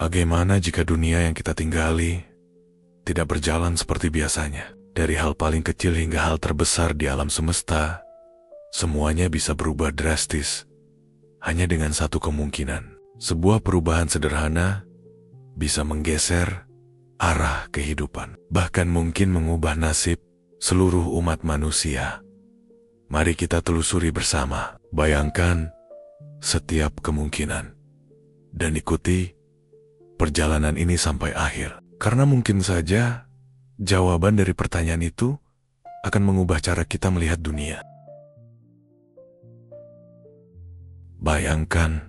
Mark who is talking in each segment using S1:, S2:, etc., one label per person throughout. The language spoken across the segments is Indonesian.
S1: Bagaimana jika dunia yang kita tinggali tidak berjalan seperti biasanya? Dari hal paling kecil hingga hal terbesar di alam semesta, semuanya bisa berubah drastis hanya dengan satu kemungkinan. Sebuah perubahan sederhana bisa menggeser arah kehidupan, bahkan mungkin mengubah nasib seluruh umat manusia. Mari kita telusuri bersama. Bayangkan setiap kemungkinan dan ikuti perjalanan ini sampai akhir. Karena mungkin saja jawaban dari pertanyaan itu akan mengubah cara kita melihat dunia. Bayangkan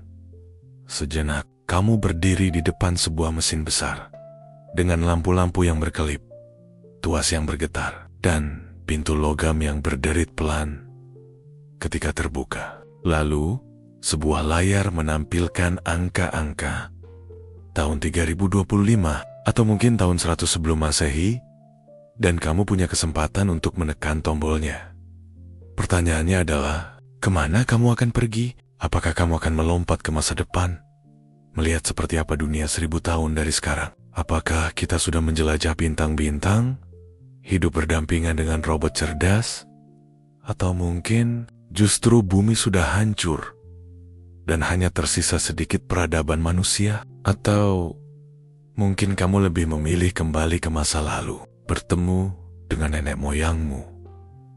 S1: sejenak kamu berdiri di depan sebuah mesin besar dengan lampu-lampu yang berkelip, tuas yang bergetar, dan pintu logam yang berderit pelan ketika terbuka. Lalu, sebuah layar menampilkan angka-angka tahun 3025 atau mungkin tahun 100 sebelum Masehi, dan kamu punya kesempatan untuk menekan tombolnya. Pertanyaannya adalah, kemana kamu akan pergi? Apakah kamu akan melompat ke masa depan? Melihat seperti apa dunia 1000 tahun dari sekarang? Apakah kita sudah menjelajah bintang-bintang? Hidup berdampingan dengan robot cerdas? Atau mungkin justru bumi sudah hancur dan hanya tersisa sedikit peradaban manusia? Atau mungkin kamu lebih memilih kembali ke masa lalu, bertemu dengan nenek moyangmu,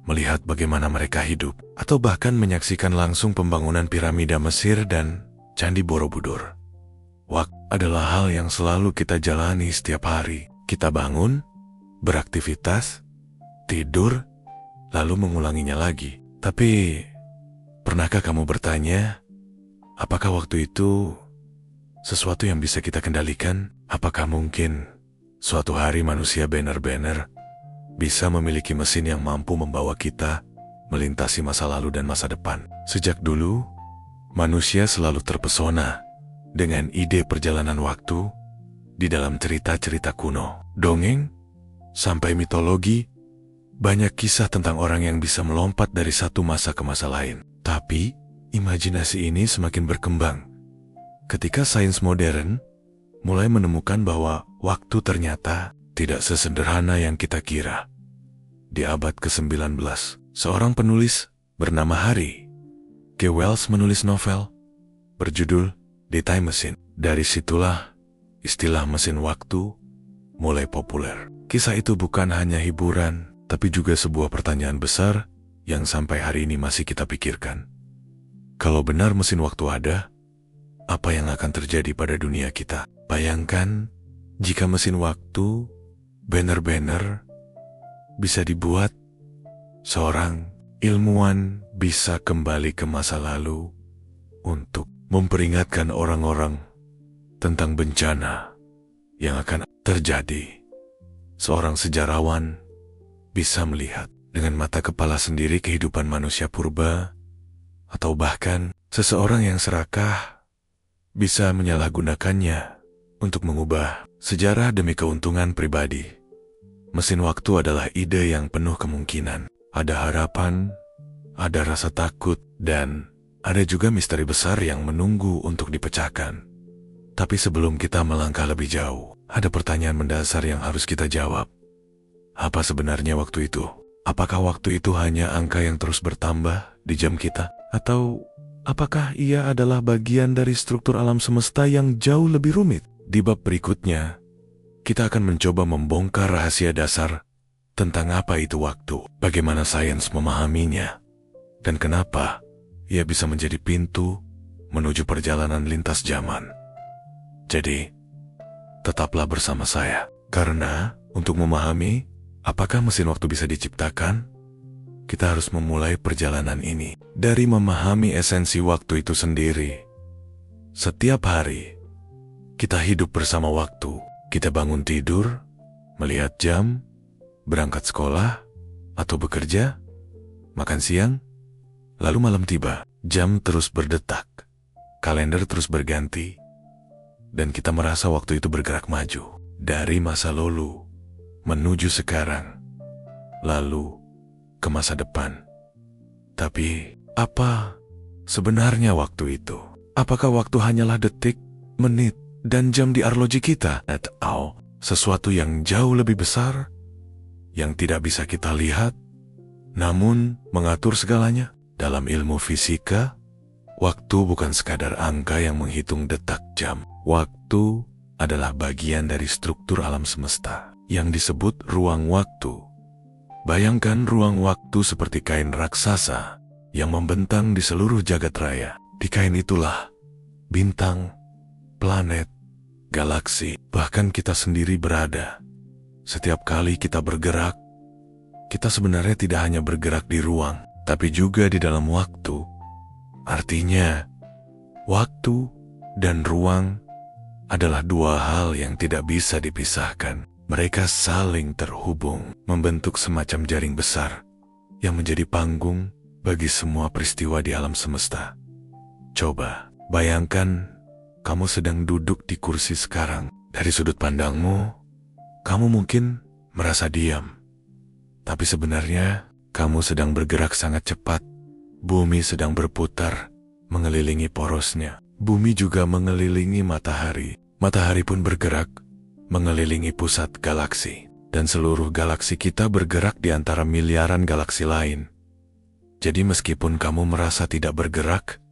S1: melihat bagaimana mereka hidup, atau bahkan menyaksikan langsung pembangunan piramida Mesir dan Candi Borobudur. Waktu adalah hal yang selalu kita jalani setiap hari. Kita bangun, beraktivitas, tidur, lalu mengulanginya lagi. Tapi, pernahkah kamu bertanya, apakah waktu itu sesuatu yang bisa kita kendalikan? Apakah mungkin suatu hari manusia benar-benar bisa memiliki mesin yang mampu membawa kita melintasi masa lalu dan masa depan? Sejak dulu, manusia selalu terpesona dengan ide perjalanan waktu di dalam cerita-cerita kuno. Dongeng sampai mitologi, banyak kisah tentang orang yang bisa melompat dari satu masa ke masa lain. Tapi, imajinasi ini semakin berkembang ketika sains modern mulai menemukan bahwa waktu ternyata tidak sesederhana yang kita kira. Di abad ke-19, seorang penulis bernama Harry G. Wells menulis novel berjudul The Time Machine. Dari situlah istilah mesin waktu mulai populer. Kisah itu bukan hanya hiburan, tapi juga sebuah pertanyaan besar yang sampai hari ini masih kita pikirkan. Kalau benar mesin waktu ada, apa yang akan terjadi pada dunia kita? Bayangkan jika mesin waktu benar-benar bisa dibuat, seorang ilmuwan bisa kembali ke masa lalu untuk memperingatkan orang-orang tentang bencana yang akan terjadi. Seorang sejarawan bisa melihat dengan mata kepala sendiri kehidupan manusia purba, atau bahkan seseorang yang serakah bisa menyalahgunakannya untuk mengubah sejarah demi keuntungan pribadi. Mesin waktu adalah ide yang penuh kemungkinan. Ada harapan, ada rasa takut, dan ada juga misteri besar yang menunggu untuk dipecahkan. Tapi sebelum kita melangkah lebih jauh, ada pertanyaan mendasar yang harus kita jawab. Apa sebenarnya waktu itu? Apakah waktu itu hanya angka yang terus bertambah di jam kita? Atau apakah ia adalah bagian dari struktur alam semesta yang jauh lebih rumit? Di bab berikutnya, kita akan mencoba membongkar rahasia dasar tentang apa itu waktu, bagaimana sains memahaminya, dan kenapa ia bisa menjadi pintu menuju perjalanan lintas zaman. Jadi, tetaplah bersama saya, karena untuk memahami apakah mesin waktu bisa diciptakan, kita harus memulai perjalanan ini dari memahami esensi waktu itu sendiri. Setiap hari, kita hidup bersama waktu. Kita bangun tidur, melihat jam, berangkat sekolah, atau bekerja, makan siang, lalu malam tiba, jam terus berdetak, kalender terus berganti, dan kita merasa waktu itu bergerak maju dari masa lalu menuju sekarang, lalu ke masa depan. Tapi, apa sebenarnya waktu itu? Apakah waktu hanyalah detik, menit, dan jam di arloji kita, atau sesuatu yang jauh lebih besar yang tidak bisa kita lihat, namun mengatur segalanya. Dalam ilmu fisika, waktu bukan sekadar angka yang menghitung detak jam. Waktu adalah bagian dari struktur alam semesta yang disebut ruang waktu. Bayangkan ruang waktu seperti kain raksasa yang membentang di seluruh jagat raya. Di kain itulah bintang, planet, galaksi, bahkan kita sendiri berada. Setiap kali kita bergerak, kita sebenarnya tidak hanya bergerak di ruang, tapi juga di dalam waktu. Artinya, waktu dan ruang adalah dua hal yang tidak bisa dipisahkan. Mereka saling terhubung, membentuk semacam jaring besar yang menjadi panggung bagi semua peristiwa di alam semesta. Coba bayangkan kamu sedang duduk di kursi sekarang. Dari sudut pandangmu, kamu mungkin merasa diam. Tapi sebenarnya, kamu sedang bergerak sangat cepat. Bumi sedang berputar, mengelilingi porosnya. Bumi juga mengelilingi matahari. Matahari pun bergerak, mengelilingi pusat galaksi. Dan seluruh galaksi kita bergerak di antara miliaran galaksi lain. Jadi meskipun kamu merasa tidak bergerak,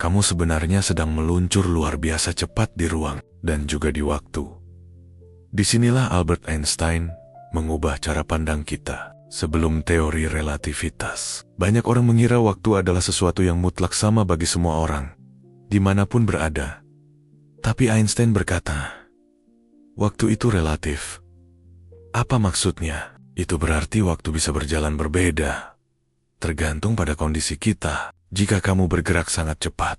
S1: kamu sebenarnya sedang meluncur luar biasa cepat di ruang dan juga di waktu. Disinilah Albert Einstein mengubah cara pandang kita. Sebelum teori relativitas, banyak orang mengira waktu adalah sesuatu yang mutlak sama bagi semua orang, dimanapun berada. Tapi Einstein berkata, waktu itu relatif. Apa maksudnya? Itu berarti waktu bisa berjalan berbeda, tergantung pada kondisi kita. Jika kamu bergerak sangat cepat,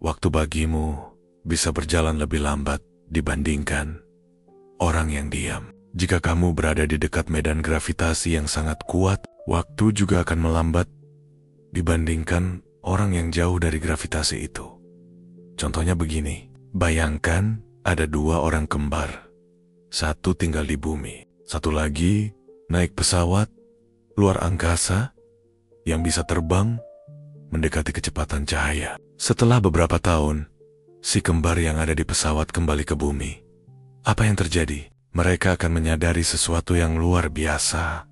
S1: waktu bagimu bisa berjalan lebih lambat dibandingkan orang yang diam. Jika kamu berada di dekat medan gravitasi yang sangat kuat, waktu juga akan melambat dibandingkan orang yang jauh dari gravitasi itu. Contohnya begini, bayangkan ada dua orang kembar. Satu tinggal di bumi, satu lagi naik pesawat luar angkasa yang bisa terbang mendekati kecepatan cahaya. Setelah beberapa tahun, si kembar yang ada di pesawat kembali ke bumi. Apa yang terjadi? Mereka akan menyadari sesuatu yang luar biasa.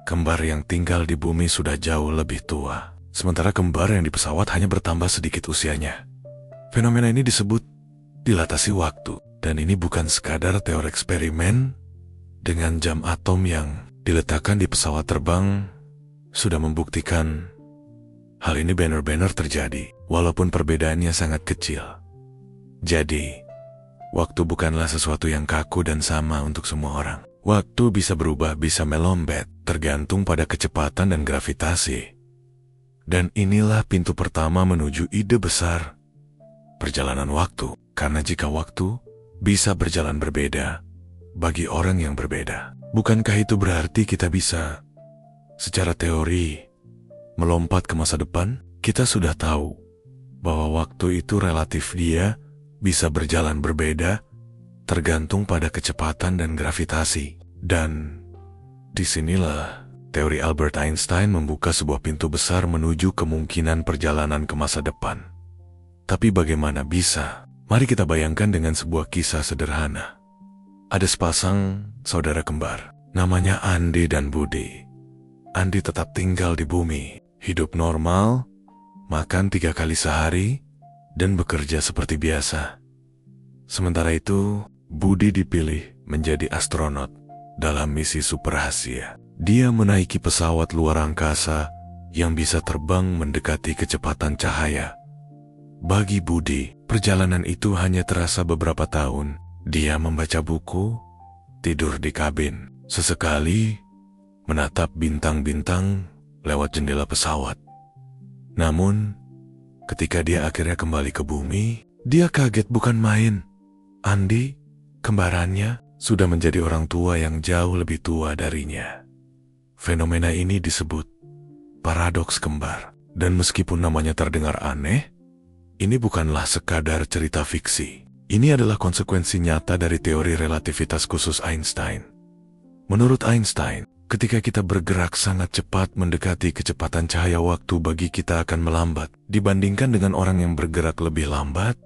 S1: Kembar yang tinggal di bumi sudah jauh lebih tua, sementara kembar yang di pesawat hanya bertambah sedikit usianya. Fenomena ini disebut dilatasi waktu, dan ini bukan sekadar teori eksperimen. Dengan jam atom yang diletakkan di pesawat terbang sudah membuktikan hal ini benar-benar terjadi, walaupun perbedaannya sangat kecil. Jadi, waktu bukanlah sesuatu yang kaku dan sama untuk semua orang. Waktu bisa berubah, bisa melompet, tergantung pada kecepatan dan gravitasi. Dan inilah pintu pertama menuju ide besar, perjalanan waktu. Karena jika waktu bisa berjalan berbeda bagi orang yang berbeda, bukankah itu berarti kita bisa, secara teori, melompat ke masa depan? Kita sudah tahu bahwa waktu itu relatif, dia bisa berjalan berbeda tergantung pada kecepatan dan gravitasi. Dan disinilah teori Albert Einstein membuka sebuah pintu besar menuju kemungkinan perjalanan ke masa depan. Tapi bagaimana bisa? Mari kita bayangkan dengan sebuah kisah sederhana. Ada sepasang saudara kembar, namanya Andi dan Budi. Andi tetap tinggal di bumi, hidup normal, makan 3 kali sehari, dan bekerja seperti biasa. Sementara itu, Budi dipilih menjadi astronot dalam misi super rahasia. Dia menaiki pesawat luar angkasa yang bisa terbang mendekati kecepatan cahaya. Bagi Budi, perjalanan itu hanya terasa beberapa tahun. Dia membaca buku, tidur di kabin, sesekali menatap bintang-bintang lewat jendela pesawat. Namun, ketika dia akhirnya kembali ke bumi, dia kaget bukan main. Andi, kembarannya, sudah menjadi orang tua yang jauh lebih tua darinya. Fenomena ini disebut paradoks kembar. Dan meskipun namanya terdengar aneh, ini bukanlah sekadar cerita fiksi. Ini adalah konsekuensi nyata dari teori relativitas khusus Einstein. Menurut Einstein, ketika kita bergerak sangat cepat mendekati kecepatan cahaya, waktu bagi kita akan melambat dibandingkan dengan orang yang bergerak lebih lambat.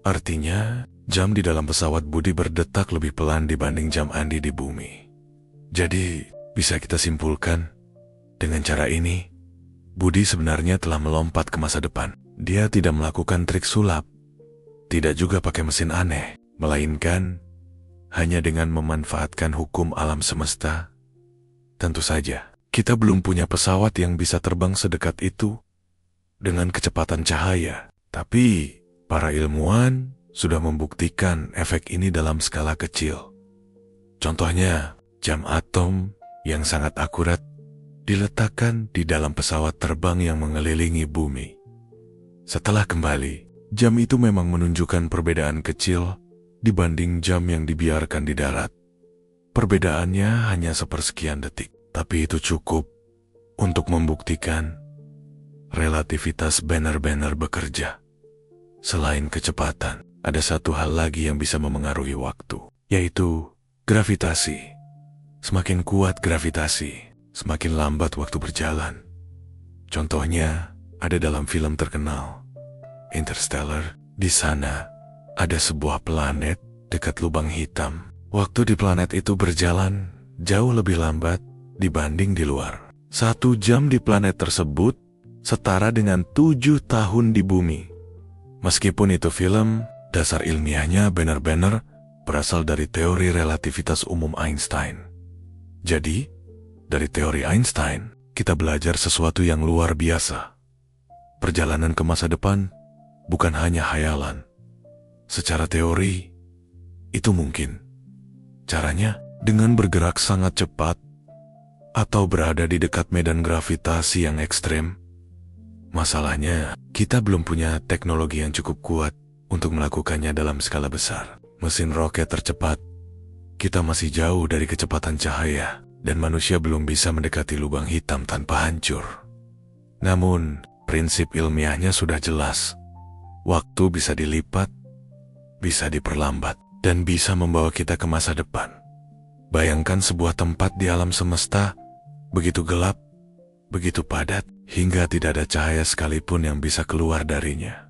S1: Artinya, Jam di dalam pesawat Budi berdetak lebih pelan dibanding jam Andi di bumi. Jadi, bisa kita simpulkan, dengan cara ini, Budi sebenarnya telah melompat ke masa depan. Dia tidak melakukan trik sulap, tidak juga pakai mesin aneh, melainkan hanya dengan memanfaatkan hukum alam semesta. Tentu saja, kita belum punya pesawat yang bisa terbang sedekat itu dengan kecepatan cahaya. Tapi, para ilmuwan sudah membuktikan efek ini dalam skala kecil. Contohnya, jam atom yang sangat akurat diletakkan di dalam pesawat terbang yang mengelilingi bumi. Setelah kembali, jam itu memang menunjukkan perbedaan kecil dibanding jam yang dibiarkan di darat. Perbedaannya hanya sepersekian detik, tapi itu cukup untuk membuktikan relativitas benar-benar bekerja. Selain kecepatan, ada satu hal lagi yang bisa memengaruhi waktu, yaitu gravitasi. Semakin kuat gravitasi, semakin lambat waktu berjalan. Contohnya, ada dalam film terkenal, Interstellar. Di sana, ada sebuah planet dekat lubang hitam. Waktu di planet itu berjalan jauh lebih lambat dibanding di luar. 1 jam di planet tersebut setara dengan 7 tahun di bumi. Meskipun itu film, dasar ilmiahnya benar-benar berasal dari teori relativitas umum Einstein. Jadi, dari teori Einstein, kita belajar sesuatu yang luar biasa. Perjalanan ke masa depan bukan hanya khayalan. Secara teori, itu mungkin. Caranya dengan bergerak sangat cepat atau berada di dekat medan gravitasi yang ekstrem. Masalahnya, kita belum punya teknologi yang cukup kuat untuk melakukannya dalam skala besar. Mesin roket tercepat, kita masih jauh dari kecepatan cahaya, dan manusia belum bisa mendekati lubang hitam tanpa hancur. Namun, prinsip ilmiahnya sudah jelas. Waktu bisa dilipat, bisa diperlambat, dan bisa membawa kita ke masa depan. Bayangkan sebuah tempat di alam semesta, begitu gelap, begitu padat, hingga tidak ada cahaya sekalipun yang bisa keluar darinya.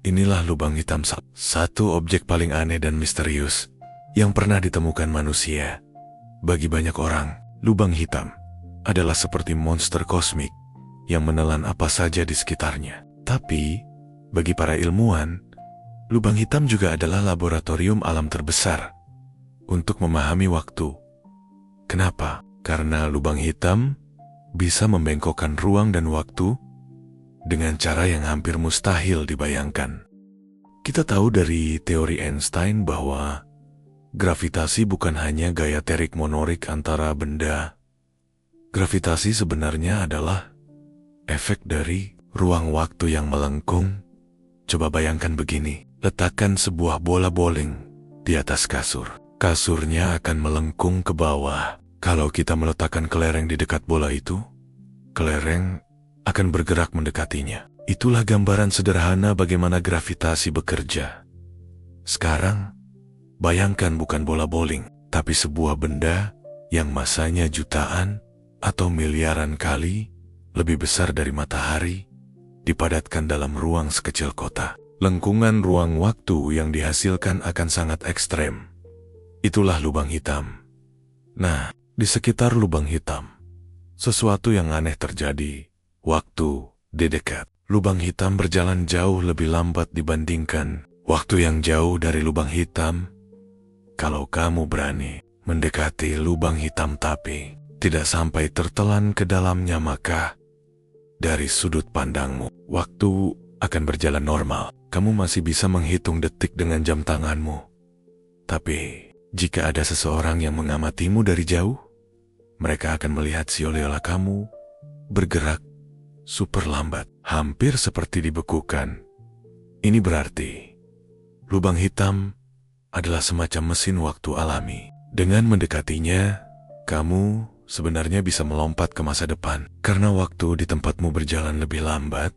S1: Inilah lubang hitam, satu objek paling aneh dan misterius yang pernah ditemukan manusia. Bagi banyak orang, lubang hitam adalah seperti monster kosmik yang menelan apa saja di sekitarnya. Tapi, bagi para ilmuwan, lubang hitam juga adalah laboratorium alam terbesar untuk memahami waktu. Kenapa? Karena lubang hitam bisa membengkokkan ruang dan waktu dengan cara yang hampir mustahil dibayangkan. Kita tahu dari teori Einstein bahwa gravitasi bukan hanya gaya tarik-menarik antara benda. Gravitasi sebenarnya adalah efek dari ruang waktu yang melengkung. Coba bayangkan begini, letakkan sebuah bola bowling di atas kasur. Kasurnya akan melengkung ke bawah. Kalau kita meletakkan kelereng di dekat bola itu, kelereng akan bergerak mendekatinya. Itulah gambaran sederhana bagaimana gravitasi bekerja. Sekarang, bayangkan bukan bola bowling, tapi sebuah benda yang masanya jutaan atau miliaran kali lebih besar dari matahari, dipadatkan dalam ruang sekecil kota. Lengkungan ruang waktu yang dihasilkan akan sangat ekstrem. Itulah lubang hitam. Nah, di sekitar lubang hitam, sesuatu yang aneh terjadi. Waktu di dekat lubang hitam berjalan jauh lebih lambat dibandingkan waktu yang jauh dari lubang hitam. Kalau kamu berani mendekati lubang hitam tapi tidak sampai tertelan ke dalamnya, maka dari sudut pandangmu, waktu akan berjalan normal. Kamu masih bisa menghitung detik dengan jam tanganmu. Tapi, jika ada seseorang yang mengamatimu dari jauh, mereka akan melihat seolah-olah kamu bergerak super lambat, hampir seperti dibekukan. Ini berarti lubang hitam adalah semacam mesin waktu alami. Dengan mendekatinya, kamu sebenarnya bisa melompat ke masa depan. Karena waktu di tempatmu berjalan lebih lambat,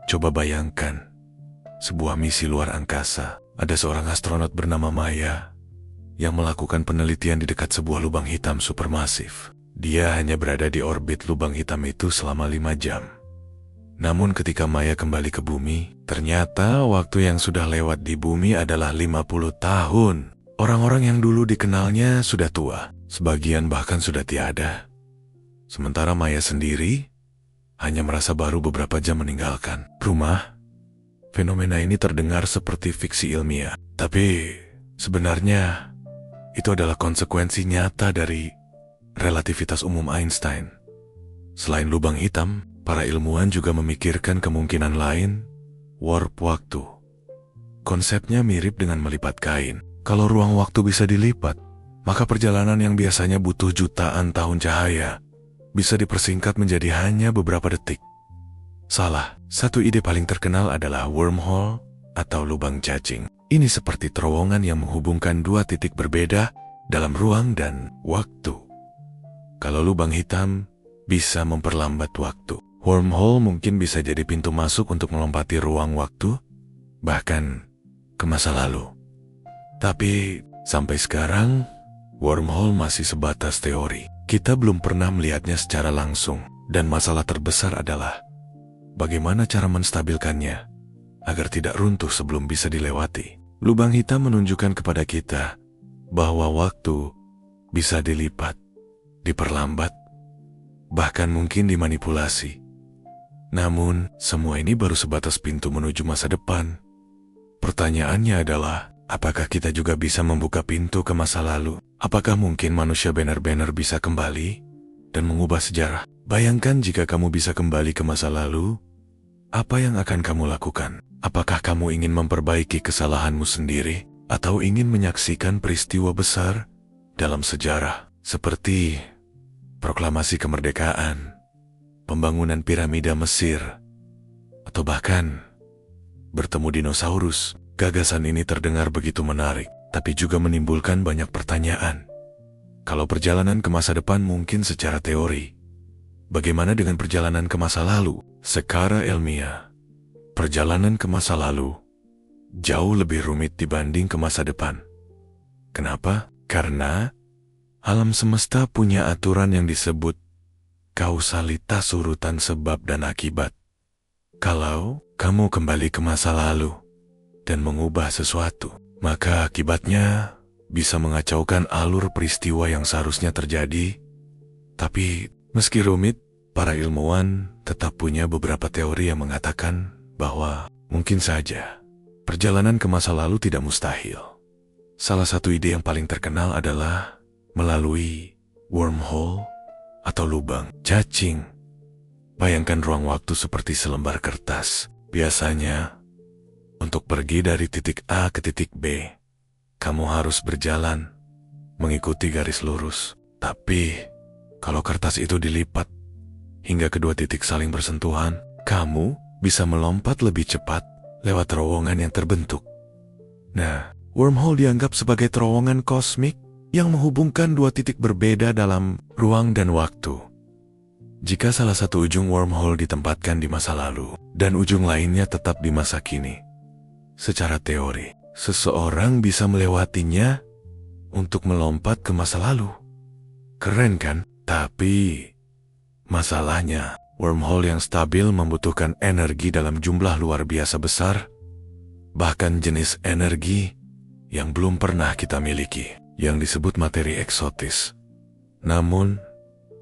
S1: coba bayangkan sebuah misi luar angkasa. Ada seorang astronot bernama Maya yang melakukan penelitian di dekat sebuah lubang hitam supermasif. Dia hanya berada di orbit lubang hitam itu selama 5 jam. Namun ketika Maya kembali ke bumi, ternyata waktu yang sudah lewat di bumi adalah 50 tahun. Orang-orang yang dulu dikenalnya sudah tua, sebagian bahkan sudah tiada. Sementara Maya sendiri hanya merasa baru beberapa jam meninggalkan rumah. Fenomena ini terdengar seperti fiksi ilmiah, tapi sebenarnya itu adalah konsekuensi nyata dari relativitas umum Einstein. Selain lubang hitam, para ilmuwan juga memikirkan kemungkinan lain, warp waktu. Konsepnya mirip dengan melipat kain. Kalau ruang waktu bisa dilipat, maka perjalanan yang biasanya butuh jutaan tahun cahaya bisa dipersingkat menjadi hanya beberapa detik. Salah satu ide paling terkenal adalah wormhole atau lubang cacing. Ini seperti terowongan yang menghubungkan dua titik berbeda dalam ruang dan waktu. Kalau lubang hitam bisa memperlambat waktu, wormhole mungkin bisa jadi pintu masuk untuk melompati ruang waktu, bahkan ke masa lalu. Tapi sampai sekarang, wormhole masih sebatas teori. Kita belum pernah melihatnya secara langsung, dan masalah terbesar adalah bagaimana cara menstabilkannya agar tidak runtuh sebelum bisa dilewati. Lubang hitam menunjukkan kepada kita bahwa waktu bisa dilipat, diperlambat, bahkan mungkin dimanipulasi. Namun, semua ini baru sebatas pintu menuju masa depan. Pertanyaannya adalah, apakah kita juga bisa membuka pintu ke masa lalu? Apakah mungkin manusia benar-benar bisa kembali dan mengubah sejarah? Bayangkan jika kamu bisa kembali ke masa lalu, apa yang akan kamu lakukan? Apakah kamu ingin memperbaiki kesalahanmu sendiri atau ingin menyaksikan peristiwa besar dalam sejarah seperti proklamasi kemerdekaan, pembangunan piramida Mesir, atau bahkan bertemu dinosaurus? Gagasan ini terdengar begitu menarik, tapi juga menimbulkan banyak pertanyaan. Kalau perjalanan ke masa depan mungkin secara teori, bagaimana dengan perjalanan ke masa lalu? Secara ilmiah, perjalanan ke masa lalu jauh lebih rumit dibanding ke masa depan. Kenapa? Karena alam semesta punya aturan yang disebut kausalitas urutan sebab dan akibat. Kalau kamu kembali ke masa lalu dan mengubah sesuatu, maka akibatnya bisa mengacaukan alur peristiwa yang seharusnya terjadi. Tapi meski rumit, para ilmuwan tetap punya beberapa teori yang mengatakan bahwa mungkin saja perjalanan ke masa lalu tidak mustahil. Salah satu ide yang paling terkenal adalah melalui wormhole atau lubang cacing. Bayangkan ruang waktu seperti selembar kertas. Biasanya, untuk pergi dari titik A ke titik B, kamu harus berjalan mengikuti garis lurus. Tapi, kalau kertas itu dilipat hingga kedua titik saling bersentuhan, kamu bisa melompat lebih cepat lewat terowongan yang terbentuk. Nah, wormhole dianggap sebagai terowongan kosmik yang menghubungkan dua titik berbeda dalam ruang dan waktu. Jika salah satu ujung wormhole ditempatkan di masa lalu dan ujung lainnya tetap di masa kini, secara teori, seseorang bisa melewatinya untuk melompat ke masa lalu. Keren kan? Tapi masalahnya, wormhole yang stabil membutuhkan energi dalam jumlah luar biasa besar, bahkan jenis energi yang belum pernah kita miliki, yang disebut materi eksotis. Namun,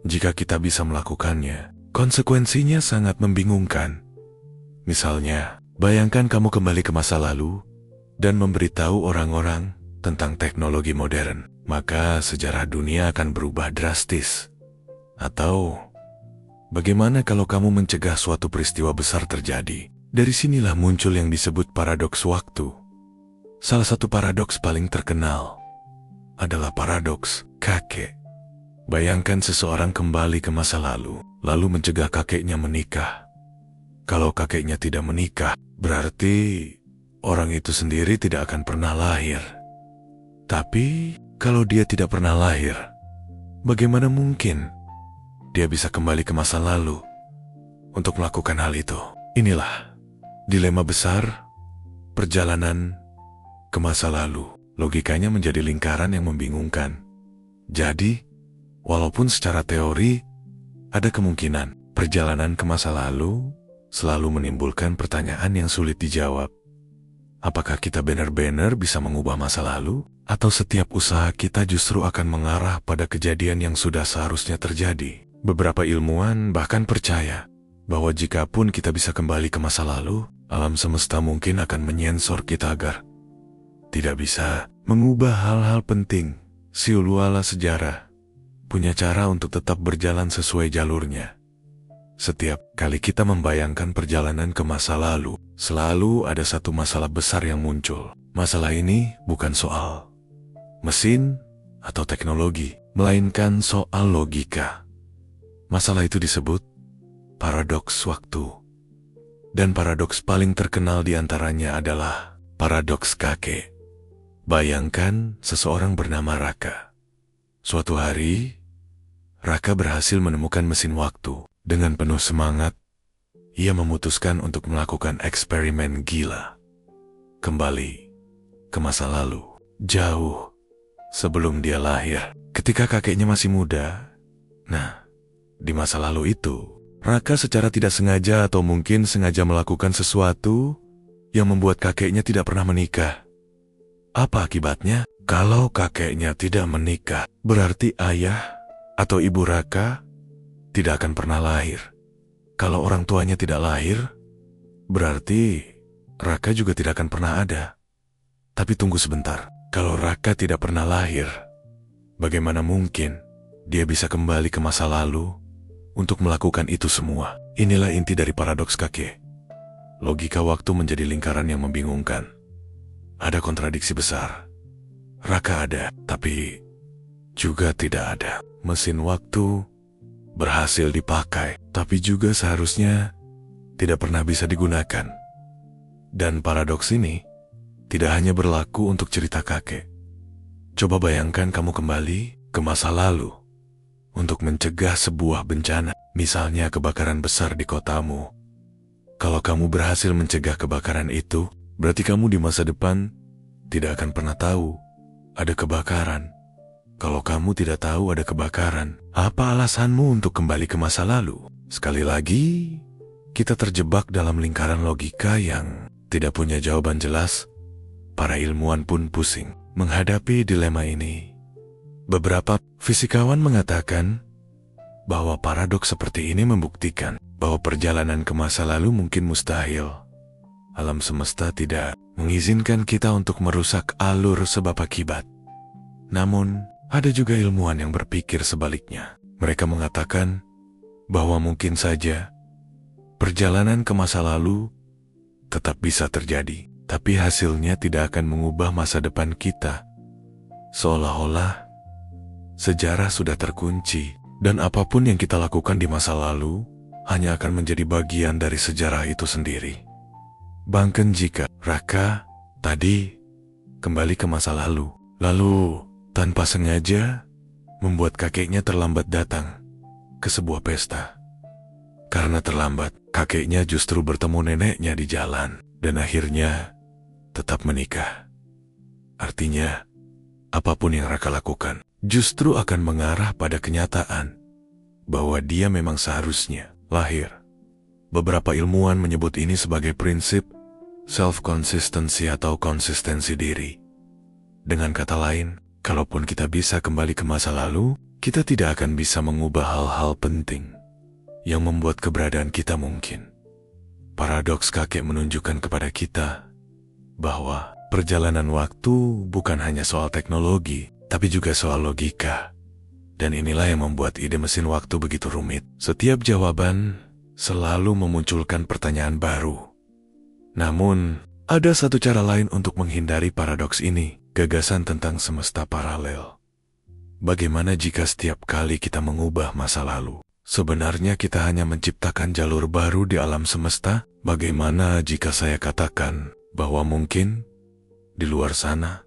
S1: jika kita bisa melakukannya, konsekuensinya sangat membingungkan. Misalnya, bayangkan kamu kembali ke masa lalu dan memberitahu orang-orang tentang teknologi modern, maka sejarah dunia akan berubah drastis. Atau, bagaimana kalau kamu mencegah suatu peristiwa besar terjadi? Dari sinilah muncul yang disebut paradoks waktu. Salah satu paradoks paling terkenal adalah paradoks kakek. Bayangkan seseorang kembali ke masa lalu, lalu mencegah kakeknya menikah. Kalau kakeknya tidak menikah, berarti orang itu sendiri tidak akan pernah lahir. Tapi, kalau dia tidak pernah lahir, bagaimana mungkin dia bisa kembali ke masa lalu untuk melakukan hal itu? Inilah dilema besar perjalanan ke masa lalu. Logikanya menjadi lingkaran yang membingungkan. Jadi, walaupun secara teori ada kemungkinan perjalanan ke masa lalu selalu menimbulkan pertanyaan yang sulit dijawab. Apakah kita benar-benar bisa mengubah masa lalu? Atau setiap usaha kita justru akan mengarah pada kejadian yang sudah seharusnya terjadi? Beberapa ilmuwan bahkan percaya bahwa jikapun kita bisa kembali ke masa lalu, alam semesta mungkin akan menyensor kita agar tidak bisa mengubah hal-hal penting. Siulwala sejarah punya cara untuk tetap berjalan sesuai jalurnya. Setiap kali kita membayangkan perjalanan ke masa lalu, selalu ada satu masalah besar yang muncul. Masalah ini bukan soal mesin atau teknologi, melainkan soal logika. Masalah itu disebut paradoks waktu. Dan paradoks paling terkenal di antaranya adalah paradoks kakek. Bayangkan seseorang bernama Raka. Suatu hari, Raka berhasil menemukan mesin waktu. Dengan penuh semangat, ia memutuskan untuk melakukan eksperimen gila. Kembali ke masa lalu, jauh sebelum dia lahir, ketika kakeknya masih muda. Nah, di masa lalu itu, Raka secara tidak sengaja atau mungkin sengaja melakukan sesuatu yang membuat kakeknya tidak pernah menikah. Apa akibatnya? Kalau kakeknya tidak menikah, berarti ayah atau ibu Raka tidak akan pernah lahir. Kalau orang tuanya tidak lahir, berarti Raka juga tidak akan pernah ada. Tapi tunggu sebentar, kalau Raka tidak pernah lahir, bagaimana mungkin dia bisa kembali ke masa lalu untuk melakukan itu semua? Inilah inti dari paradoks kakek. Logika waktu menjadi lingkaran yang membingungkan. Ada kontradiksi besar. Raka ada, tapi juga tidak ada. Mesin waktu berhasil dipakai, tapi juga seharusnya tidak pernah bisa digunakan. Dan paradoks ini tidak hanya berlaku untuk cerita kakek. Coba bayangkan kamu kembali ke masa lalu untuk mencegah sebuah bencana, misalnya kebakaran besar di kotamu. Kalau kamu berhasil mencegah kebakaran itu, berarti kamu di masa depan tidak akan pernah tahu ada kebakaran. Kalau kamu tidak tahu ada kebakaran, apa alasanmu untuk kembali ke masa lalu? Sekali lagi, kita terjebak dalam lingkaran logika yang tidak punya jawaban jelas. Para ilmuwan pun pusing menghadapi dilema ini. Beberapa fisikawan mengatakan bahwa paradoks seperti ini membuktikan bahwa perjalanan ke masa lalu mungkin mustahil. Alam semesta tidak mengizinkan kita untuk merusak alur sebab akibat. Namun, ada juga ilmuwan yang berpikir sebaliknya. Mereka mengatakan bahwa mungkin saja perjalanan ke masa lalu tetap bisa terjadi, tapi hasilnya tidak akan mengubah masa depan kita. Seolah-olah sejarah sudah terkunci, dan apapun yang kita lakukan di masa lalu hanya akan menjadi bagian dari sejarah itu sendiri. Bahkan jika Raka tadi kembali ke masa lalu, lalu tanpa sengaja membuat kakeknya terlambat datang ke sebuah pesta. Karena terlambat, kakeknya justru bertemu neneknya di jalan dan akhirnya tetap menikah. Artinya, apapun yang Raka lakukan justru akan mengarah pada kenyataan bahwa dia memang seharusnya lahir. Beberapa ilmuwan menyebut ini sebagai prinsip self-consistency atau konsistensi diri. Dengan kata lain, kalaupun kita bisa kembali ke masa lalu, kita tidak akan bisa mengubah hal-hal penting yang membuat keberadaan kita mungkin. Paradoks kakek menunjukkan kepada kita bahwa perjalanan waktu bukan hanya soal teknologi, tapi juga soal logika. Dan inilah yang membuat ide mesin waktu begitu rumit. Setiap jawaban selalu memunculkan pertanyaan baru. Namun, ada satu cara lain untuk menghindari paradoks ini. Gagasan tentang semesta paralel. Bagaimana jika setiap kali kita mengubah masa lalu, sebenarnya kita hanya menciptakan jalur baru di alam semesta? Bagaimana jika saya katakan bahwa mungkin di luar sana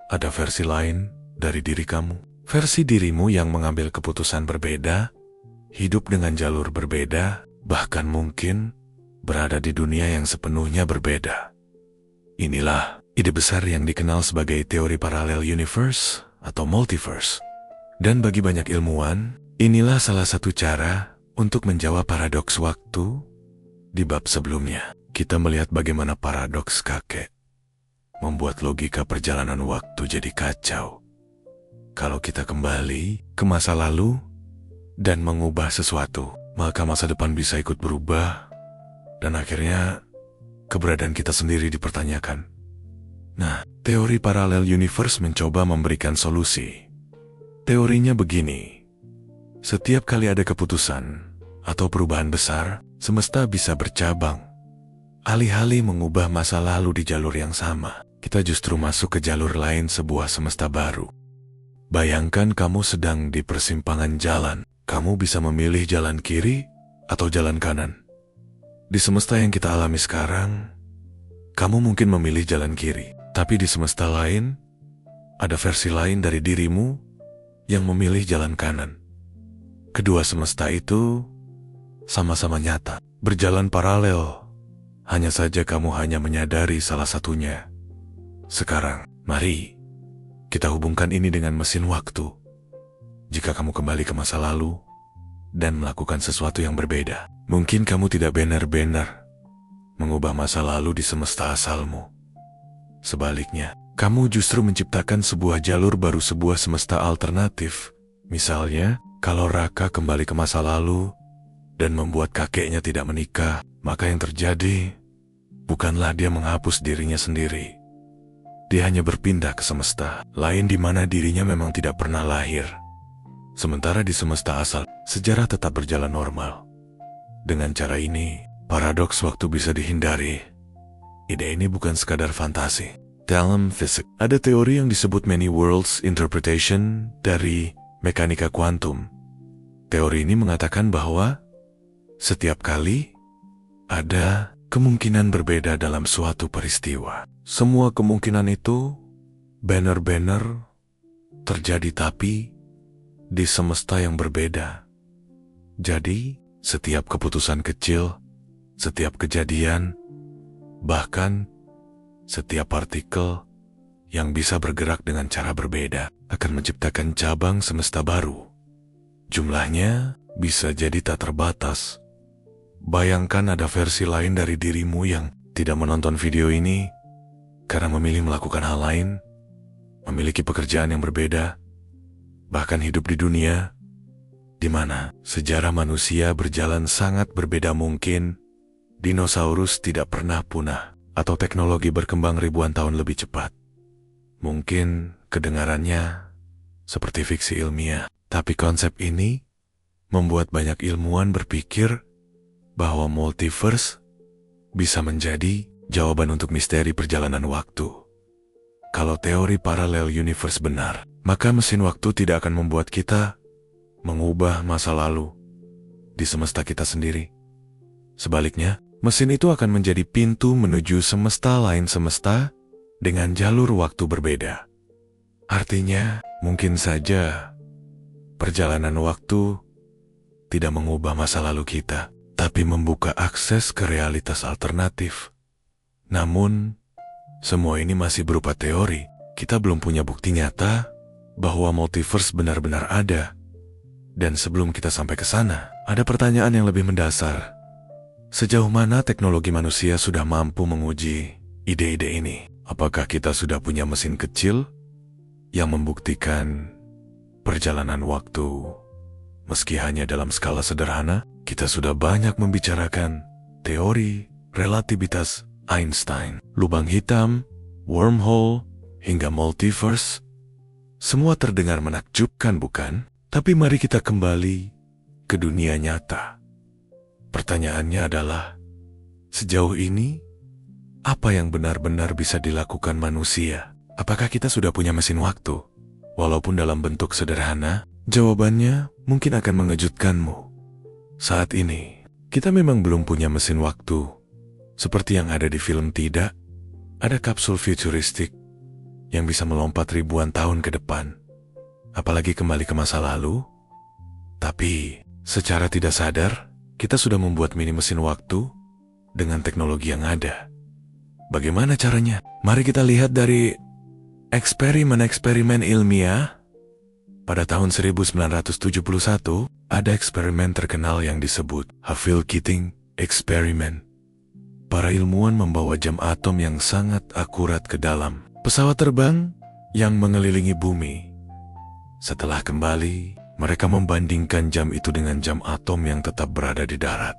S1: ada versi lain dari diri kamu? Versi dirimu yang mengambil keputusan berbeda, hidup dengan jalur berbeda, bahkan mungkin berada di dunia yang sepenuhnya berbeda. Inilah ide besar yang dikenal sebagai teori paralel universe atau multiverse. Dan bagi banyak ilmuwan, inilah salah satu cara untuk menjawab paradoks waktu Di bab sebelumnya, kita melihat bagaimana paradoks kakek membuat logika perjalanan waktu jadi kacau. Kalau kita kembali ke masa lalu dan mengubah sesuatu, maka masa depan bisa ikut berubah dan akhirnya keberadaan kita sendiri dipertanyakan. Nah, teori paralel universe mencoba memberikan solusi. Teorinya begini. Setiap kali ada keputusan atau perubahan besar, semesta bisa bercabang. Alih-alih mengubah masa lalu di jalur yang sama, kita justru masuk ke jalur lain sebuah semesta baru. Bayangkan kamu sedang di persimpangan jalan. Kamu bisa memilih jalan kiri atau jalan kanan. Di semesta yang kita alami sekarang, kamu mungkin memilih jalan kiri. Tapi di semesta lain, ada versi lain dari dirimu yang memilih jalan kanan. Kedua semesta itu sama-sama nyata, berjalan paralel. Hanya saja kamu hanya menyadari salah satunya. Sekarang, mari kita hubungkan ini dengan mesin waktu. Jika kamu kembali ke masa lalu dan melakukan sesuatu yang berbeda, mungkin kamu tidak benar-benar mengubah masa lalu di semesta asalmu. Sebaliknya, kamu justru menciptakan sebuah jalur baru, sebuah semesta alternatif. Misalnya, kalau Raka kembali ke masa lalu dan membuat kakeknya tidak menikah, maka yang terjadi bukanlah dia menghapus dirinya sendiri. Dia hanya berpindah ke semesta lain di mana dirinya memang tidak pernah lahir. Sementara di semesta asal, sejarah tetap berjalan normal. Dengan cara ini, paradoks waktu bisa dihindari. Ide ini bukan sekadar fantasi. Dalam fisik, ada teori yang disebut many worlds interpretation dari mekanika kuantum. Teori ini mengatakan bahwa setiap kali ada kemungkinan berbeda dalam suatu peristiwa. Semua kemungkinan itu benar-benar terjadi, tapi di semesta yang berbeda. Jadi, setiap keputusan kecil, setiap kejadian, bahkan setiap partikel yang bisa bergerak dengan cara berbeda akan menciptakan cabang semesta baru. Jumlahnya bisa jadi tak terbatas. Bayangkan ada versi lain dari dirimu yang tidak menonton video ini karena memilih melakukan hal lain, memiliki pekerjaan yang berbeda, bahkan hidup di dunia di mana sejarah manusia berjalan sangat berbeda. Mungkin dinosaurus tidak pernah punah atau teknologi berkembang ribuan tahun lebih cepat. Mungkin kedengarannya seperti fiksi ilmiah, tapi konsep ini membuat banyak ilmuwan berpikir bahwa multiverse bisa menjadi jawaban untuk misteri perjalanan waktu. Kalau teori paralel universe benar, maka mesin waktu tidak akan membuat kita mengubah masa lalu di semesta kita sendiri. Sebaliknya, mesin itu akan menjadi pintu menuju semesta lain, semesta dengan jalur waktu berbeda. Artinya, mungkin saja perjalanan waktu tidak mengubah masa lalu kita, tapi membuka akses ke realitas alternatif. Namun, semua ini masih berupa teori. Kita belum punya bukti nyata bahwa multiverse benar-benar ada. Dan sebelum kita sampai ke sana, ada pertanyaan yang lebih mendasar. Sejauh mana teknologi manusia sudah mampu menguji ide-ide ini? Apakah kita sudah punya mesin kecil yang membuktikan perjalanan waktu? Meski hanya dalam skala sederhana, kita sudah banyak membicarakan teori relativitas Einstein, lubang hitam, wormhole, hingga multiverse. Semua terdengar menakjubkan, bukan? Tapi mari kita kembali ke dunia nyata. Pertanyaannya adalah, sejauh ini, apa yang benar-benar bisa dilakukan manusia? Apakah kita sudah punya mesin waktu? Walaupun dalam bentuk sederhana, jawabannya mungkin akan mengejutkanmu. Saat ini, kita memang belum punya mesin waktu. Seperti yang ada di film, tidak. Ada kapsul futuristik yang bisa melompat ribuan tahun ke depan. Apalagi kembali ke masa lalu. Tapi, secara tidak sadar, kita sudah membuat mini mesin waktu dengan teknologi yang ada. Bagaimana caranya? Mari kita lihat dari eksperimen-eksperimen ilmiah. Pada tahun 1971, ada eksperimen terkenal yang disebut Havil-Keating eksperimen. Para ilmuwan membawa jam atom yang sangat akurat ke dalam pesawat terbang yang mengelilingi bumi. Setelah kembali, mereka membandingkan jam itu dengan jam atom yang tetap berada di darat.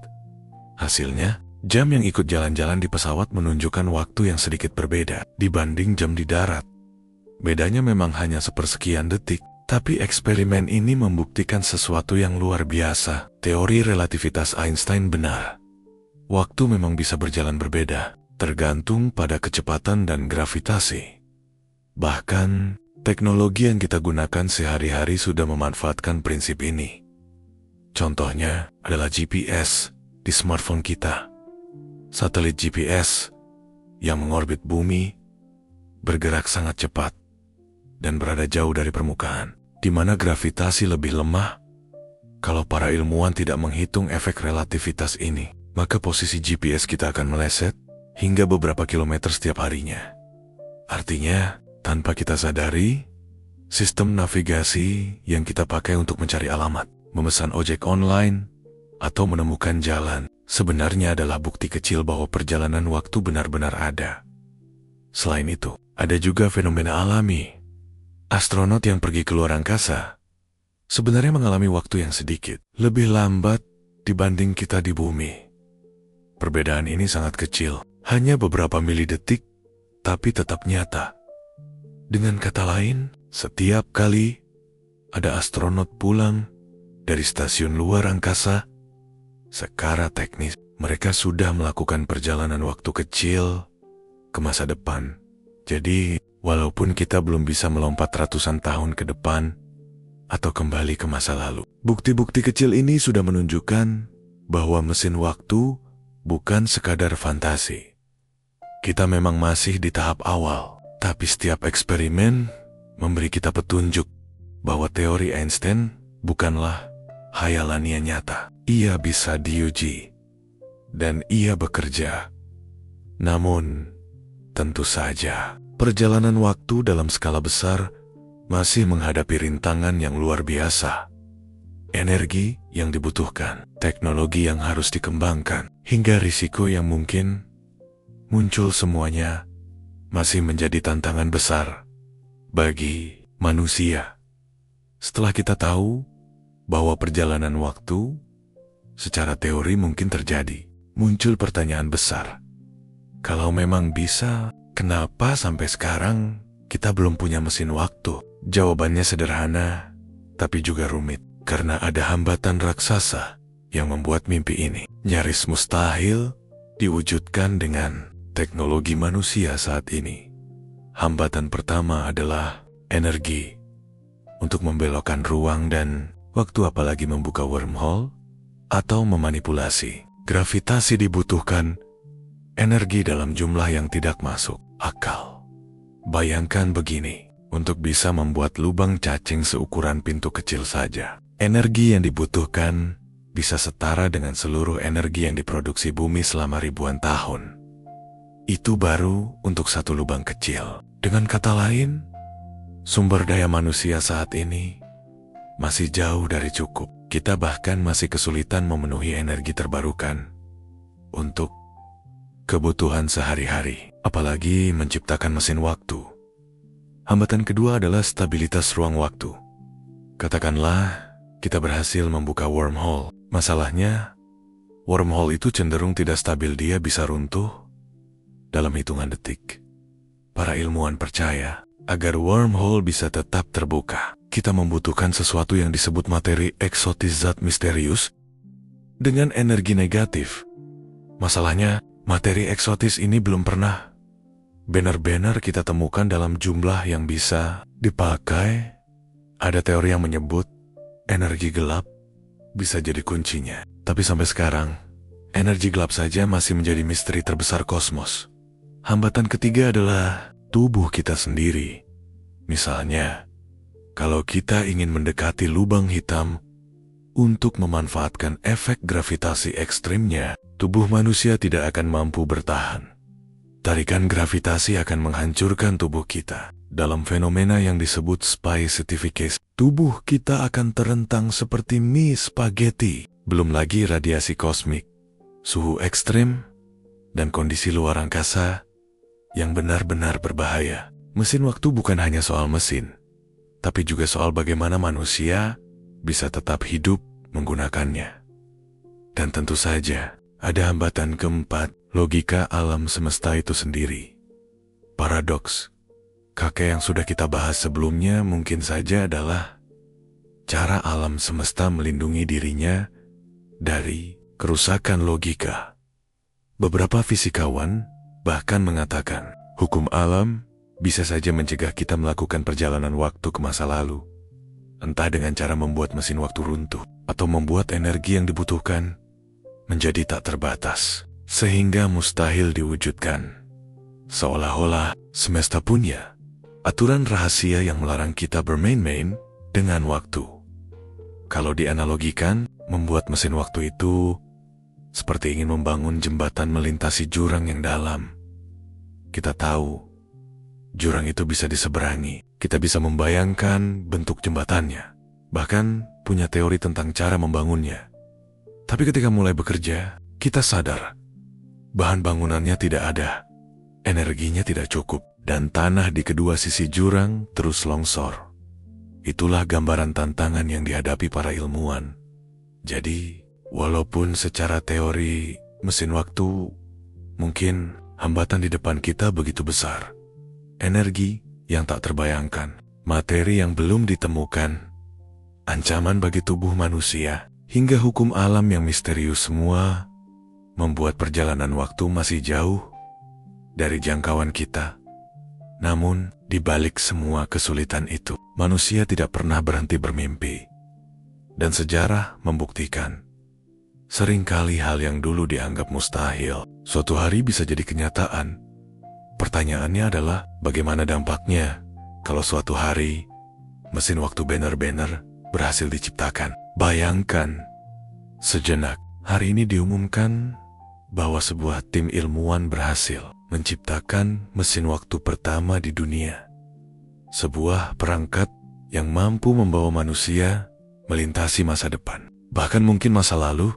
S1: Hasilnya, jam yang ikut jalan-jalan di pesawat menunjukkan waktu yang sedikit berbeda dibanding jam di darat. Bedanya memang hanya sepersekian detik, tapi eksperimen ini membuktikan sesuatu yang luar biasa. Teori relativitas Einstein benar. Waktu memang bisa berjalan berbeda, tergantung pada kecepatan dan gravitasi. Bahkan, teknologi yang kita gunakan sehari-hari sudah memanfaatkan prinsip ini. Contohnya adalah GPS di smartphone kita. Satelit GPS yang mengorbit bumi bergerak sangat cepat dan berada jauh dari permukaan, di mana gravitasi lebih lemah. Kalau para ilmuwan tidak menghitung efek relativitas ini, maka posisi GPS kita akan meleset hingga beberapa kilometer setiap harinya. Artinya, tanpa kita sadari, sistem navigasi yang kita pakai untuk mencari alamat, memesan ojek online, atau menemukan jalan, sebenarnya adalah bukti kecil bahwa perjalanan waktu benar-benar ada. Selain itu, ada juga fenomena alami. Astronot yang pergi ke luar angkasa sebenarnya mengalami waktu yang sedikit lebih lambat dibanding kita di bumi. Perbedaan ini sangat kecil, hanya beberapa milidetik, tapi tetap nyata. Dengan kata lain, setiap kali ada astronot pulang dari stasiun luar angkasa, secara teknis mereka sudah melakukan perjalanan waktu kecil ke masa depan. Jadi, walaupun kita belum bisa melompat ratusan tahun ke depan atau kembali ke masa lalu, bukti-bukti kecil ini sudah menunjukkan bahwa mesin waktu bukan sekadar fantasi. Kita memang masih di tahap awal, tapi setiap eksperimen memberi kita petunjuk bahwa teori Einstein bukanlah khayalan yang nyata. Ia bisa diuji, dan ia bekerja. Namun, tentu saja, perjalanan waktu dalam skala besar masih menghadapi rintangan yang luar biasa. Energi yang dibutuhkan, teknologi yang harus dikembangkan, hingga risiko yang mungkin muncul, semuanya masih menjadi tantangan besar bagi manusia. Setelah kita tahu bahwa perjalanan waktu secara teori mungkin terjadi, muncul pertanyaan besar. Kalau memang bisa, kenapa sampai sekarang kita belum punya mesin waktu? Jawabannya sederhana, tapi juga rumit. Karena ada hambatan raksasa yang membuat mimpi ini nyaris mustahil diwujudkan dengan teknologi manusia saat ini. Hambatan pertama adalah energi. Untuk membelokkan ruang dan waktu, apalagi membuka wormhole atau memanipulasi gravitasi, dibutuhkan energi dalam jumlah yang tidak masuk akal. Bayangkan begini, untuk bisa membuat lubang cacing seukuran pintu kecil saja, energi yang dibutuhkan bisa setara dengan seluruh energi yang diproduksi bumi selama ribuan tahun. Itu baru untuk satu lubang kecil. Dengan kata lain, sumber daya manusia saat ini masih jauh dari cukup. Kita bahkan masih kesulitan memenuhi energi terbarukan untuk kebutuhan sehari-hari, apalagi menciptakan mesin waktu. Hambatan kedua adalah stabilitas ruang waktu. Katakanlah kita berhasil membuka wormhole. Masalahnya, wormhole itu cenderung tidak stabil, dia bisa runtuh dalam hitungan detik. Para ilmuwan percaya, agar wormhole bisa tetap terbuka, kita membutuhkan sesuatu yang disebut materi eksotis, zat misterius dengan energi negatif. Masalahnya, materi eksotis ini belum pernah benar-benar kita temukan dalam jumlah yang bisa dipakai. Ada teori yang menyebut energi gelap bisa jadi kuncinya. Tapi sampai sekarang, energi gelap saja masih menjadi misteri terbesar kosmos. Hambatan ketiga adalah tubuh kita sendiri. Misalnya, kalau kita ingin mendekati lubang hitam untuk memanfaatkan efek gravitasi ekstrimnya, tubuh manusia tidak akan mampu bertahan. Tarikan gravitasi akan menghancurkan tubuh kita. Dalam fenomena yang disebut spaghettification, tubuh kita akan terentang seperti mie spaghetti. Belum lagi radiasi kosmik suhu ekstrim, dan kondisi luar angkasa yang benar-benar berbahaya. Mesin waktu bukan hanya soal mesin, tapi juga soal bagaimana manusia bisa tetap hidup menggunakannya. Dan tentu saja, ada hambatan keempat, logika alam semesta itu sendiri. Paradoks, kakek yang sudah kita bahas sebelumnya mungkin saja adalah cara alam semesta melindungi dirinya dari kerusakan logika. Beberapa fisikawan bahkan mengatakan, hukum alam bisa saja mencegah kita melakukan perjalanan waktu ke masa lalu. Entah dengan cara membuat mesin waktu runtuh, atau membuat energi yang dibutuhkan menjadi tak terbatas, sehingga mustahil diwujudkan. Seolah-olah semesta punya aturan rahasia yang melarang kita bermain-main dengan waktu. Kalau dianalogikan, membuat mesin waktu itu seperti ingin membangun jembatan melintasi jurang yang dalam. Kita tahu jurang itu bisa diseberangi. Kita bisa membayangkan bentuk jembatannya, bahkan punya teori tentang cara membangunnya. Tapi ketika mulai bekerja, kita sadar bahan bangunannya tidak ada, energinya tidak cukup, dan tanah di kedua sisi jurang terus longsor. Itulah gambaran tantangan yang dihadapi para ilmuwan. Jadi, walaupun secara teori mesin waktu mungkin hambatan di depan kita begitu besar, energi yang tak terbayangkan, materi yang belum ditemukan, ancaman bagi tubuh manusia, hingga hukum alam yang misterius, semua membuat perjalanan waktu masih jauh dari jangkauan kita. Namun, di balik semua kesulitan itu, manusia tidak pernah berhenti bermimpi. Dan sejarah membuktikan, seringkali hal yang dulu dianggap mustahil, suatu hari bisa jadi kenyataan. Pertanyaannya adalah, bagaimana dampaknya kalau suatu hari mesin waktu benar-benar berhasil diciptakan? Bayangkan sejenak, hari ini diumumkan bahwa sebuah tim ilmuwan berhasil menciptakan mesin waktu pertama di dunia. Sebuah perangkat yang mampu membawa manusia melintasi masa depan, bahkan mungkin masa lalu.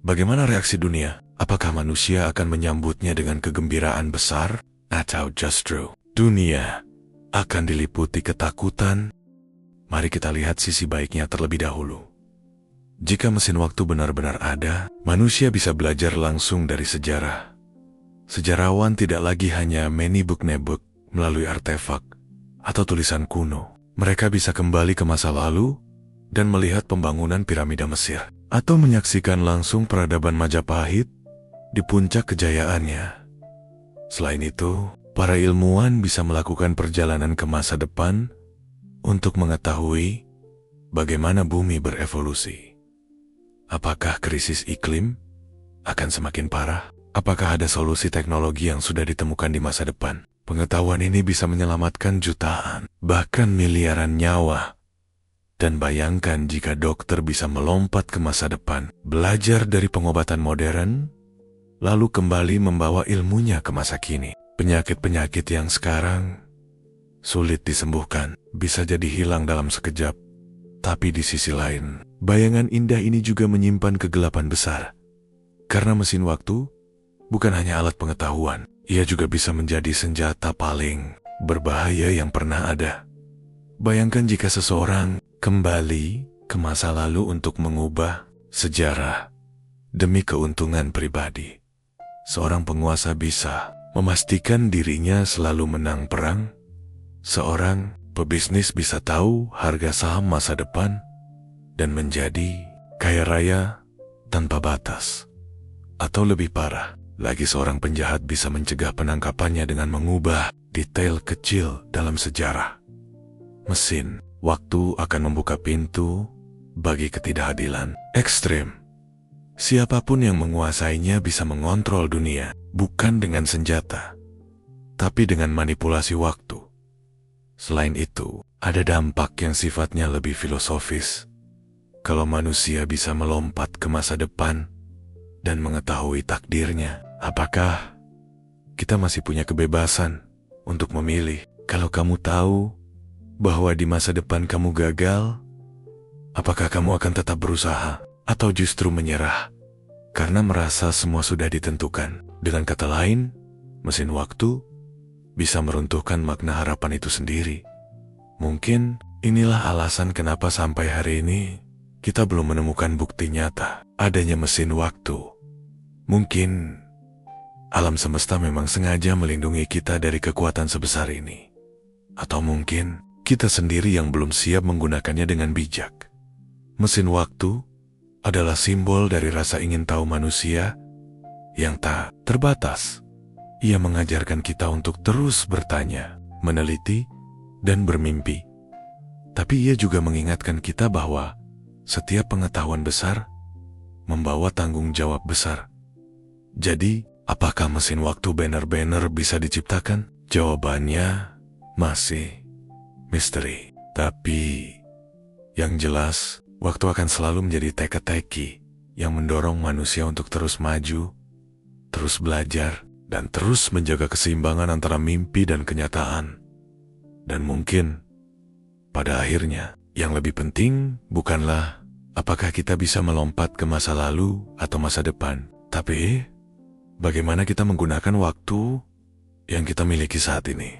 S1: Bagaimana reaksi dunia? Apakah manusia akan menyambutnya dengan kegembiraan besar? Atau justru dunia akan diliputi ketakutan? Mari kita lihat sisi baiknya terlebih dahulu. Jika mesin waktu benar-benar ada, manusia bisa belajar langsung dari sejarah. Sejarawan tidak lagi hanya menibuk-nebuk melalui artefak atau tulisan kuno. Mereka bisa kembali ke masa lalu dan melihat pembangunan piramida Mesir, atau menyaksikan langsung peradaban Majapahit di puncak kejayaannya. Selain itu, para ilmuwan bisa melakukan perjalanan ke masa depan untuk mengetahui bagaimana bumi berevolusi. Apakah krisis iklim akan semakin parah? Apakah ada solusi teknologi yang sudah ditemukan di masa depan? Pengetahuan ini bisa menyelamatkan jutaan, bahkan miliaran nyawa. Dan bayangkan jika dokter bisa melompat ke masa depan, belajar dari pengobatan modern, lalu kembali membawa ilmunya ke masa kini. Penyakit-penyakit yang sekarang sulit disembuhkan bisa jadi hilang dalam sekejap. Tapi di sisi lain, bayangan indah ini juga menyimpan kegelapan besar. Karena mesin waktu bukan hanya alat pengetahuan, ia juga bisa menjadi senjata paling berbahaya yang pernah ada. Bayangkan jika seseorang kembali ke masa lalu untuk mengubah sejarah demi keuntungan pribadi. Seorang penguasa bisa memastikan dirinya selalu menang perang. Seorang pebisnis bisa tahu harga saham masa depan dan menjadi kaya raya tanpa batas. Atau lebih parah lagi, seorang penjahat bisa mencegah penangkapannya dengan mengubah detail kecil dalam sejarah. Mesin waktu akan membuka pintu bagi ketidakadilan ekstrem. Siapapun yang menguasainya bisa mengontrol dunia, bukan dengan senjata, tapi dengan manipulasi waktu. Selain itu, ada dampak yang sifatnya lebih filosofis. Kalau manusia bisa melompat ke masa depan dan mengetahui takdirnya, apakah kita masih punya kebebasan untuk memilih? Kalau kamu tahu bahwa di masa depan kamu gagal, apakah kamu akan tetap berusaha atau justru menyerah? karena merasa semua sudah ditentukan. Dengan kata lain, mesin waktu bisa meruntuhkan makna harapan itu sendiri. Mungkin inilah alasan kenapa sampai hari ini kita belum menemukan bukti nyata adanya mesin waktu. Mungkin alam semesta memang sengaja melindungi kita dari kekuatan sebesar ini. Atau mungkin kita sendiri yang belum siap menggunakannya dengan bijak. Mesin waktu adalah simbol dari rasa ingin tahu manusia yang tak terbatas. Ia mengajarkan kita untuk terus bertanya, meneliti, dan bermimpi. Tapi ia juga mengingatkan kita bahwa setiap pengetahuan besar membawa tanggung jawab besar. Jadi, apakah mesin waktu benar-benar bisa diciptakan? Jawabannya masih misteri. Tapi yang jelas, waktu akan selalu menjadi teka-teki yang mendorong manusia untuk terus maju, terus belajar, dan terus menjaga keseimbangan antara mimpi dan kenyataan. Dan mungkin, pada akhirnya, yang lebih penting bukanlah apakah kita bisa melompat ke masa lalu atau masa depan, tapi bagaimana kita menggunakan waktu yang kita miliki saat ini.